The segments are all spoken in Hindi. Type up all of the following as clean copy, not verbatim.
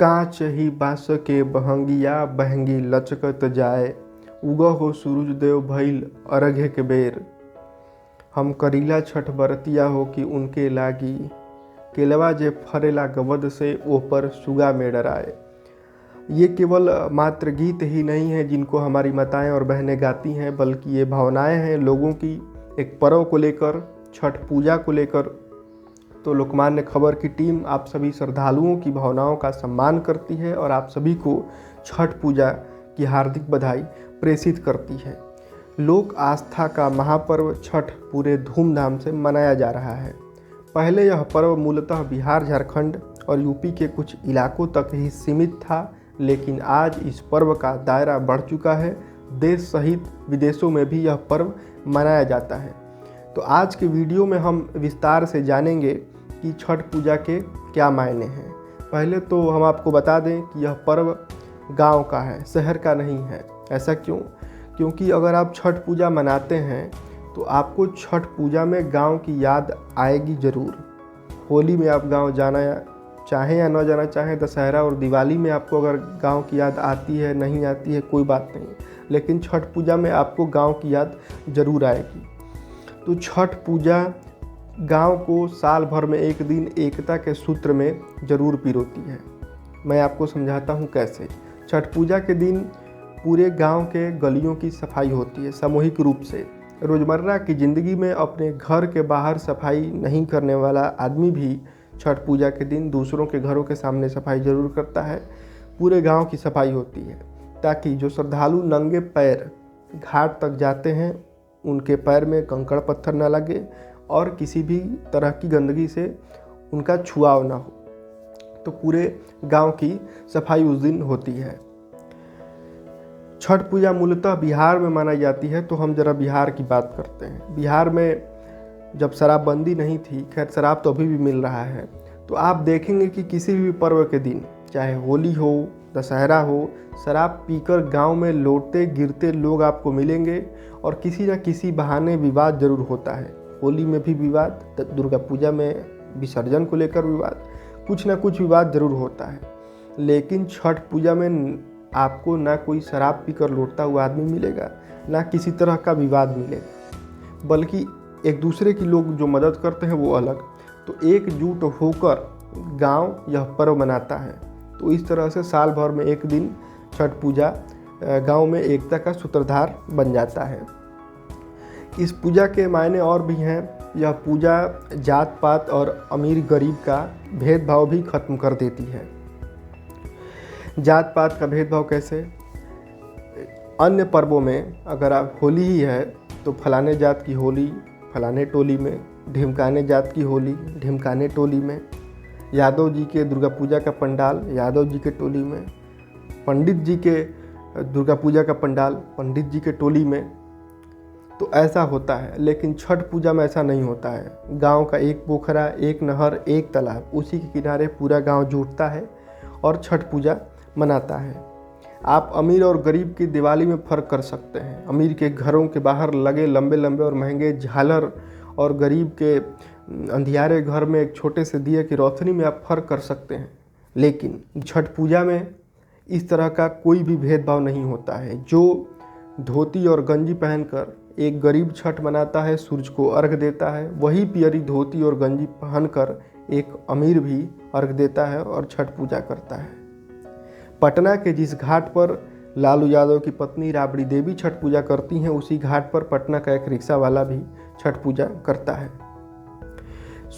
कांच ही बांस के बहंगिया बहंगी लचकत जाए, उगह हो सूरज देव भइल अरघे के बेर। हम करीला छठ बरतिया हो कि उनके लागी, केलवा जे फरेला गवद से ऊपर सुगा में डराए। ये केवल मात्र गीत ही नहीं है जिनको हमारी माताएं और बहनें गाती हैं, बल्कि ये भावनाएं हैं लोगों की एक पर्व को लेकर, छठ पूजा को लेकर। तो लोकमान्य खबर की टीम आप सभी श्रद्धालुओं की भावनाओं का सम्मान करती है और आप सभी को छठ पूजा की हार्दिक बधाई प्रेषित करती है। लोक आस्था का महापर्व छठ पूरे धूमधाम से मनाया जा रहा है। पहले यह पर्व मूलतः बिहार, झारखंड और यूपी के कुछ इलाकों तक ही सीमित था, लेकिन आज इस पर्व का दायरा बढ़ चुका है। देश सहित विदेशों में भी यह पर्व मनाया जाता है। तो आज के वीडियो में हम विस्तार से जानेंगे कि छठ पूजा के क्या मायने हैं। पहले तो हम आपको बता दें कि यह पर्व गांव का है, शहर का नहीं है। ऐसा क्यों? क्योंकि अगर आप छठ पूजा मनाते हैं तो आपको छठ पूजा में गांव की याद आएगी ज़रूर। होली में आप गांव जाना चाहें या न जाना चाहें, दशहरा और दिवाली में आपको अगर गांव की याद आती है नहीं आती है कोई बात नहीं, लेकिन छठ पूजा में आपको गांव की याद ज़रूर आएगी। तो छठ पूजा गांव को साल भर में एक दिन एकता के सूत्र में ज़रूर पिरोती है। मैं आपको समझाता हूँ कैसे। छठ पूजा के दिन पूरे गांव के गलियों की सफाई होती है सामूहिक रूप से। रोज़मर्रा की ज़िंदगी में अपने घर के बाहर सफाई नहीं करने वाला आदमी भी छठ पूजा के दिन दूसरों के घरों के सामने सफाई ज़रूर करता है। पूरे गांव की सफाई होती है ताकि जो श्रद्धालु नंगे पैर घाट तक जाते हैं उनके पैर में कंकड़ पत्थर न लगे और किसी भी तरह की गंदगी से उनका छुआव ना हो। तो पूरे गांव की सफाई उस दिन होती है। छठ पूजा मूलतः बिहार में मानी जाती है, तो हम जरा बिहार की बात करते हैं। बिहार में जब शराबबंदी नहीं थी, खैर शराब तो अभी भी मिल रहा है, तो आप देखेंगे कि किसी भी पर्व के दिन, चाहे होली हो, दशहरा हो, शराब पीकर गांव में लौटते गिरते लोग आपको मिलेंगे और किसी न किसी बहाने विवाद जरूर होता है। होली में भी विवाद, दुर्गा पूजा में विसर्जन को लेकर विवाद, कुछ ना कुछ विवाद जरूर होता है। लेकिन छठ पूजा में आपको ना कोई शराब पीकर लौटता हुआ आदमी मिलेगा, ना किसी तरह का विवाद मिलेगा, बल्कि एक दूसरे की लोग जो मदद करते हैं वो अलग। तो एकजुट होकर गांव यह पर्व मनाता है। तो इस तरह से साल भर में एक दिन छठ पूजा गांव में एकता का सूत्रधार बन जाता है। इस पूजा के मायने और भी हैं। यह पूजा जात पात और अमीर गरीब का भेदभाव भी खत्म कर देती है। जात पात का भेदभाव कैसे? अन्य पर्वों में अगर आप होली ही है तो फलाने जात की होली फलाने टोली में, ढिमकाने जात की होली ढिमकाने टोली में, यादव जी के दुर्गा पूजा का पंडाल यादव जी के टोली में, पंडित जी के दुर्गा पूजा का पंडाल पंडित जी के टोली में। तो ऐसा होता है। लेकिन छठ पूजा में ऐसा नहीं होता है। गांव का एक पोखरा, एक नहर, एक तालाब, उसी के किनारे पूरा गांव जुटता है और छठ पूजा मनाता है। आप अमीर और गरीब की दिवाली में फ़र्क कर सकते हैं। अमीर के घरों के बाहर लगे लंबे लंबे और महंगे झालर और गरीब के अंधियारे घर में एक छोटे से दिए की रोशनी में आप फ़र्क कर सकते हैं। लेकिन छठ पूजा में इस तरह का कोई भी भेदभाव नहीं होता है। जो धोती और गंजी पहनकर एक गरीब छठ मनाता है, सूरज को अर्घ देता है, वही पियरी धोती और गंजी पहनकर एक अमीर भी अर्घ देता है और छठ पूजा करता है। पटना के जिस घाट पर लालू यादव की पत्नी राबड़ी देवी छठ पूजा करती हैं, उसी घाट पर पटना का एक रिक्शा वाला भी छठ पूजा करता है।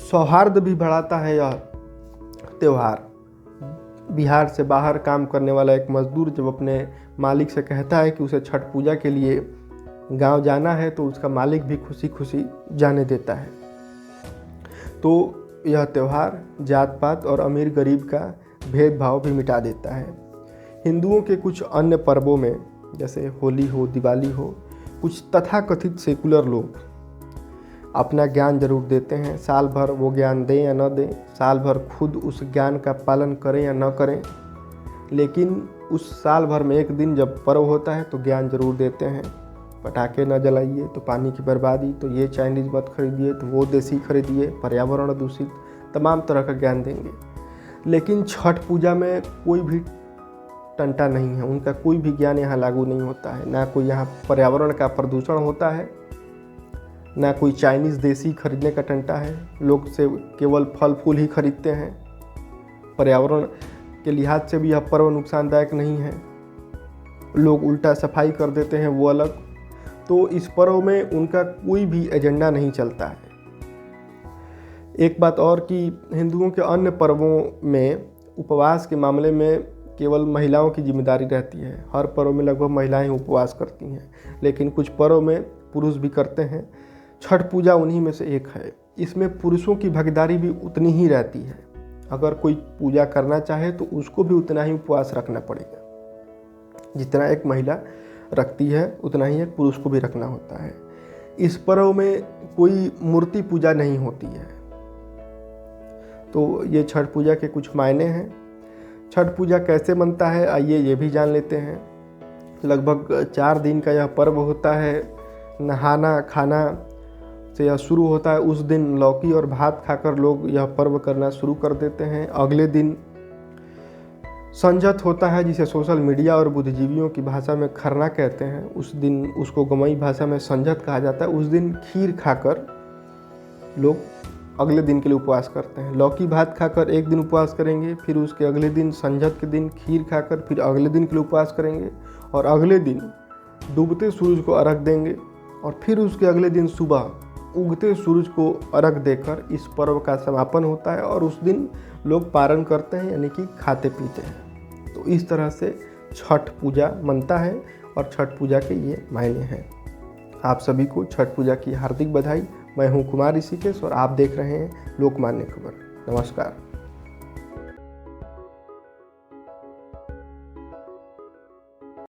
सौहार्द भी बढ़ाता है यह त्यौहार। बिहार से बाहर काम करने वाला एक मजदूर जब अपने मालिक से कहता है कि उसे छठ पूजा के लिए गांव जाना है, तो उसका मालिक भी खुशी खुशी जाने देता है। तो यह त्यौहार जात पात और अमीर गरीब का भेदभाव भी मिटा देता है। हिंदुओं के कुछ अन्य पर्वों में, जैसे होली हो, दिवाली हो, कुछ तथाकथित सेकुलर लोग अपना ज्ञान जरूर देते हैं। साल भर वो ज्ञान दें या न दें, साल भर खुद उस ज्ञान का पालन करें या न करें, लेकिन उस साल भर में एक दिन जब पर्व होता है तो ज्ञान जरूर देते हैं। पटाखे न जलाइए तो पानी की बर्बादी, तो ये चाइनीज़ मत खरीदिए तो वो देसी खरीदिए, पर्यावरण दूषित, तमाम तरह का ज्ञान देंगे। लेकिन छठ पूजा में कोई भी टंटा नहीं है, उनका कोई भी ज्ञान यहाँ लागू नहीं होता है। ना कोई यहाँ पर्यावरण का प्रदूषण होता है, ना कोई चाइनीज़ देसी खरीदने का टंटा है। लोग से केवल फल फूल ही खरीदते हैं। पर्यावरण के लिहाज से भी यह पर्व नुकसानदायक नहीं है। लोग उल्टा सफाई कर देते हैं, वो अलग। तो इस पर्व में उनका कोई भी एजेंडा नहीं चलता है। एक बात और कि हिंदुओं के अन्य पर्वों में उपवास के मामले में केवल महिलाओं की जिम्मेदारी रहती है। हर पर्व में लगभग महिलाएं उपवास करती हैं, लेकिन कुछ पर्व में पुरुष भी करते हैं। छठ पूजा उन्हीं में से एक है। इसमें पुरुषों की भागीदारी भी उतनी ही रहती है। अगर कोई पूजा करना चाहे तो उसको भी उतना ही उपवास रखना पड़ेगा। जितना एक महिला रखती है उतना ही एक पुरुष को भी रखना होता है। इस पर्व में कोई मूर्ति पूजा नहीं होती है। तो ये छठ पूजा के कुछ मायने हैं। छठ पूजा कैसे मनता है, आइए ये भी जान लेते हैं। लगभग 4 दिन का यह पर्व होता है। नहाना खाना से यह शुरू होता है। उस दिन लौकी और भात खाकर लोग यह पर्व करना शुरू कर देते हैं। अगले दिन संजत होता है, जिसे सोशल मीडिया और बुद्धिजीवियों की भाषा में खरना कहते हैं। उस दिन उसको गमई भाषा में संजत कहा जाता है। उस दिन खीर खाकर लोग अगले दिन के लिए उपवास करते हैं। लौकी भात खाकर एक दिन उपवास करेंगे, फिर उसके अगले दिन संजत के दिन खीर खाकर फिर अगले दिन के लिए उपवास करेंगे, और अगले दिन डूबते सूरज को अर्घ देंगे, और फिर उसके अगले दिन सुबह उगते सूरज को अर्घ देकर इस पर्व का समापन होता है। और उस दिन लोग पारण करते हैं, यानी कि खाते पीते हैं। तो इस तरह से छठ पूजा मनता है और छठ पूजा के ये मायने हैं। आप सभी को छठ पूजा की हार्दिक बधाई। मैं हूं कुमार ऋषिकेश और आप देख रहे हैं लोकमान्य खबर। नमस्कार।